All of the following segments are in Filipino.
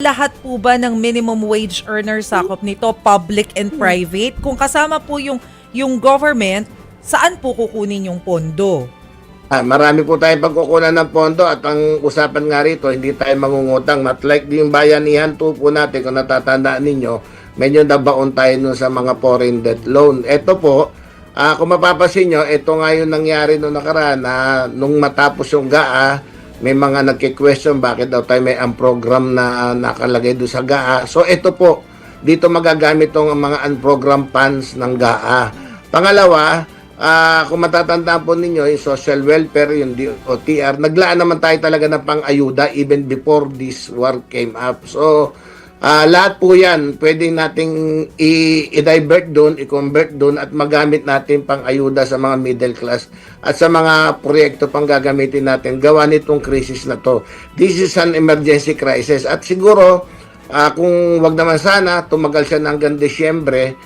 lahat po ba ng minimum wage earner sakop nito, public and private? Kung kasama po yung government, saan po kukunin yung pondo? Marami po tayong pagkukunan ng pondo at ang usapan nga rito, hindi tayo mangungutang. Not like yung bayanihan po natin, kung natatandaan ninyo, medyo nabaon tayo nun sa mga foreign debt loan. Ito po, kung mapapasin nyo, ito nga yung nangyari nung nakaraan na nung matapos yung GAA, may mga nagki-question bakit daw tayo may program na nakalagay doon sa GAA. So ito po, dito magagamit tong mga unprogrammed funds ng GAA. Pangalawa, kung matatandaan po ninyo, yung social welfare, yung DOTR, naglaan naman tayo talaga ng pang-ayuda even before this war came up. So, lahat po yan, pwede nating i-divert doon, i-convert doon at magamit natin pang-ayuda sa mga middle class at sa mga proyekto pang gagamitin natin gawa nitong crisis na to. This is an emergency crisis at siguro, kung wag naman sana, tumagal siya hanggang Disyembre,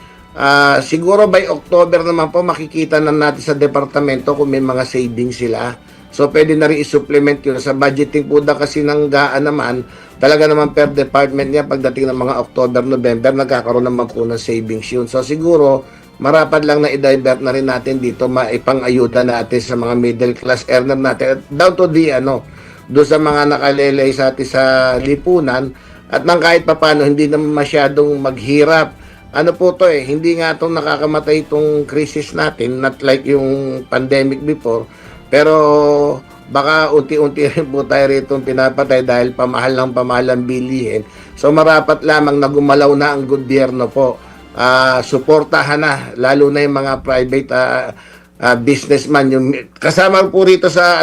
siguro by October naman po makikita na natin sa departamento kung may mga savings sila. So pwede na rin i-supplement yun. Sa budgeting po na kasi ng GAA naman, talaga naman per department niya pagdating ng mga October, November, nagkakaroon naman po ng savings yun. So siguro, marapat lang na i-divert na rin natin dito, maipang-ayuda natin sa mga middle class earner natin. Down to the, doon sa mga nakalelay sa atin sa lipunan, at nang kahit papano, hindi naman masyadong maghirap. Ano po to hindi nga itong nakakamatay itong crisis natin, not like yung pandemic before, pero baka unti-unti rin po tayo rito pinapatay dahil pamahal ang bilihin. So marapat lamang na gumalaw na ang gobyerno po. Suportahan na, lalo na yung mga private businessman. Yung, kasama po rito sa,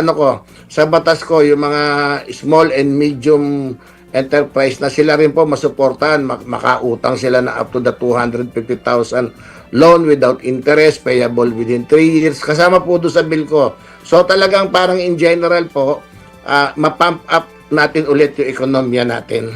sa batas ko, yung mga small and medium enterprise na sila rin po masuportahan, makautang sila na up to the 250,000 loan without interest, payable within 3 years. Kasama po doon sa bill ko. So talagang parang in general po, mapump up natin ulit yung ekonomiya natin.